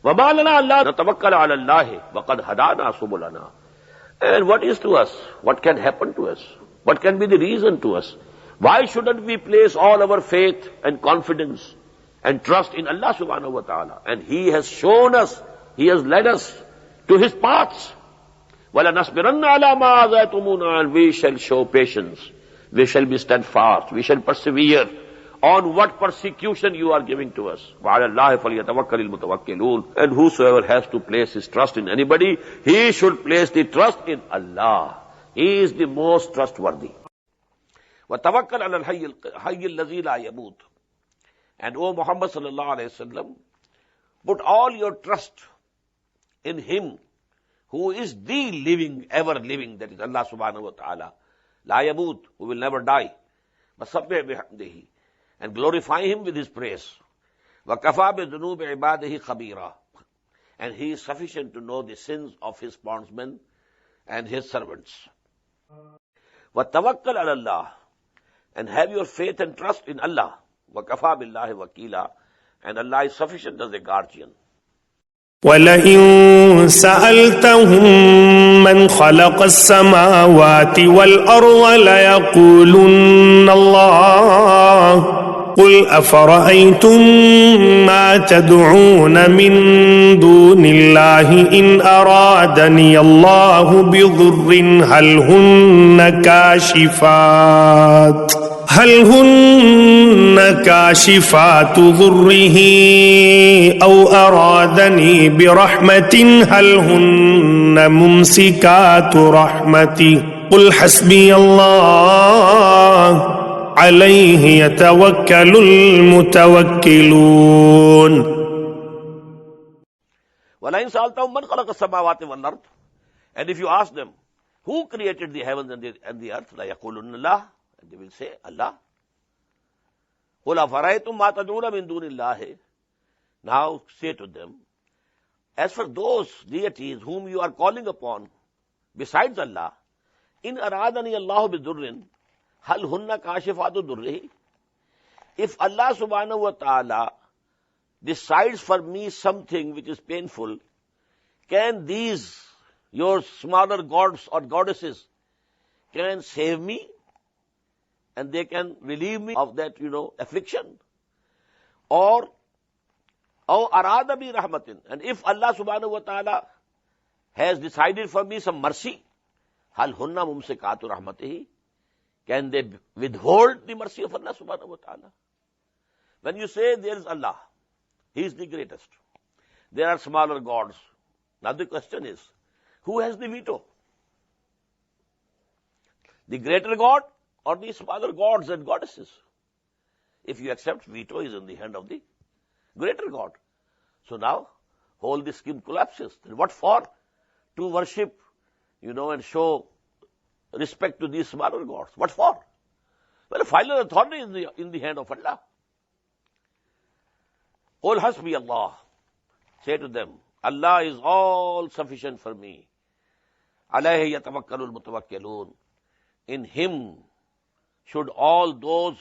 وَمَا لَنَا أَلَّا نَتَوَكَّلَ عَلَى اللَّهِ وَقَدْ هَدَانَا سُبُلَنَا. And what is to us? What can happen to us? What can be the reason to us? Why shouldn't we place all our faith and confidence and trust in Allah subhanahu wa ta'ala? And He has shown us, He has led us to His paths. وَلَنَصْبِرَنَّ عَلَى مَا آذَيْتُمُونَا. And we shall show patience. We shall be steadfast. We shall persevere on what persecution you are giving to us. وَعَلَى اللَّهِ فَلْيَتَوَكَّلِ الْمُتَوَكِّلُونَ. And whosoever has to place his trust in anybody, he should place the trust in Allah. He is the most trustworthy. وَتَوَكَّلْ عَلَى الْحَيِّ الَّذِي لَا يَمُوتُ. And O Muhammad sallallahu alayhi wa sallam, put all your trust in Him who is the living, ever living, that is Allah subhanahu wa ta'ala. La yamut, who will never die. وَسَبِّحْ بِحَمْدِهِ. And glorify Him with His praise. وَكَفَى بِذُنُوبِ عِبَادِهِ خَبِيرًا. And He is sufficient to know the sins of His bondsmen and His servants. وَتَوَكَّلْ عَلَى اللَّهِ. And have your faith and trust in Allah. وَكَفَى بِاللَّهِ وَكِيلًا. And Allah is sufficient as a guardian. وَلَئِن سَأَلْتَهُم مَّنْ خَلَقَ السَّمَاوَاتِ وَالْأَرْضَ لَيَقُولُنَّ اللَّهُ قُلْ أَفَرَأَيْتُم مَّا تَدْعُونَ مِن دُونِ اللَّهِ إِنْ أَرَادَنِيَ اللَّهُ بِضُرٍّ هل هن كاشفات ضره أو أرادني برحمة هل هن ممسكات رحمتي قل حسبي الله عليه يتوكل المتوكلون. وَلَئِنْ سَأَلْتَهُم مَّنْ خَلَقَ السَّمَاوَاتِ وَالْأَرْضَ. And if you ask them, who created the heavens and the earth? لَيَقُولُنَّ اللَّهُ. And they will say, Allah. قُلْ أَفَرَأَيْتُم مَّا تَدْعُونَ مِن دُونِ اللَّهِ. Now say to them, as for those deities whom you are calling upon besides Allah, إِنْ أَرَادَنِيَ اللَّهُ بِضُرٍّ هَلْ هُنَّ كَاشِفَاتُ ضُرِّهِ. If Allah subhanahu wa ta'ala decides for me something which is painful, can these, your smaller gods or goddesses, can save me? And they can relieve me of that, affliction. Or arada bi rahmatin. And if Allah subhanahu wa ta'ala has decided for me some mercy, hal hunna mumsikatu rahmatihi. Can they withhold the mercy of Allah subhanahu wa ta'ala? When you say there is Allah, He is the greatest. There are smaller gods. Now the question is, who has the veto? The greater God or the smaller gods and goddesses? If you accept, veto is in the hand of the greater God. So now, whole the scheme collapses. Then what for? To worship, and show respect to these smaller gods. What for? Well, final authority is in the hand of Allah. Qul hasbi Allah. Say to them, Allah is all sufficient for me. Alayhi yatawakkalul mutawakkilun. In Him should all those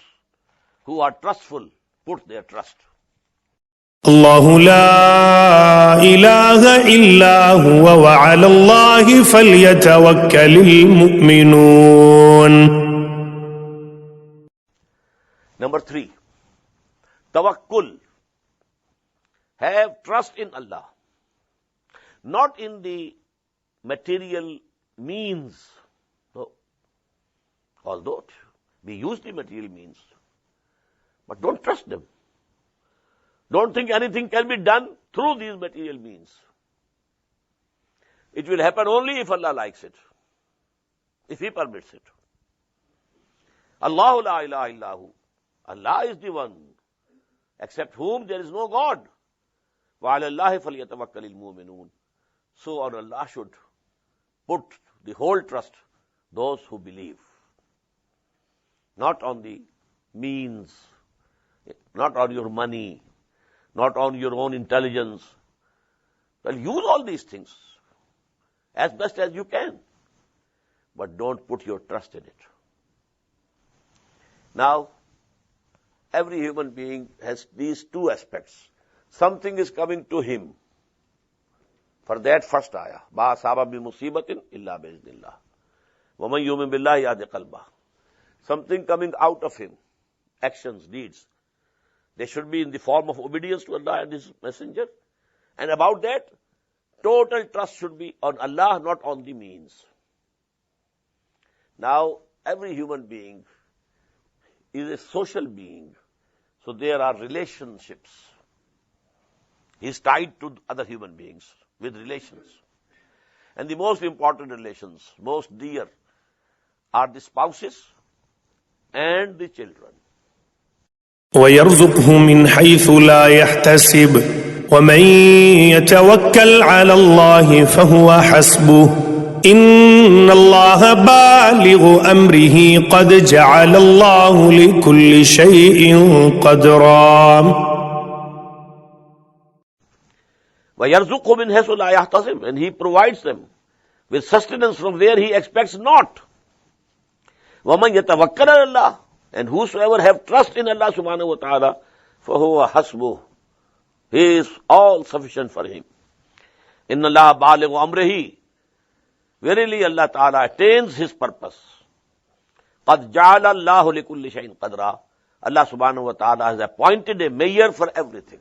who are trustful put their trust. الله لا إله إلا هو وعلى الله فليتوكل المؤمنون. Number 3, tawakkul. Have trust in Allah, not in the material means. No. Although we use the material means, but don't trust them. Don't think anything can be done through these material means. It will happen only if Allah likes it, if He permits it. Allahu la ilaha illahu. Allah is the one, except whom there is no God. وَعَلَى اللَّهِ فَلْيَتَوَكَّلِ الْمُؤْمِنُونَ. So on Allah should put the whole trust, those who believe. Not on the means, not on your money, not on your own intelligence. Well, use all these things as best as you can, but don't put your trust in it. Now, every human being has these two aspects. Something is coming to him, For that first ayah, Ma asaba min musibatin illa bi'iznillah. Wa man yu'min billahi yahdi qalbah. Something coming out of him, actions, deeds. They should be in the form of obedience to Allah and His Messenger. And about that, total trust should be on Allah, not on the means. Now, every human being is a social being. So there are relationships. He is tied to other human beings with relations. And the most important relations, most dear, are the spouses and the children. ويرزقه من حيث لا يحتسب ومن يتوكل على الله فهو حسبه إن الله بالغ أمره قد جعل الله لكل شيء قدرا. وَيَرْزُقْهُ مِنْ حَيْثُ لَا يَحْتَسِبُ, and He provides them with sustenance from where He expects not. وَمَنْ يَتَوَكَّلَ عَلَى اللَّهِ, and whosoever have trust in Allah subhanahu wa ta'ala, فَهُوَ حَسْبُهُ, He is all sufficient for him. إِنَّ اللَّهَ بَالِغُ أَمْرِهِ, verily Allah ta'ala attains His purpose. قَدْ جَعَلَ اللَّهُ لِكُلِّ شَيْءٍ قَدْرًا, Allah subhanahu wa ta'ala has appointed a measure for everything.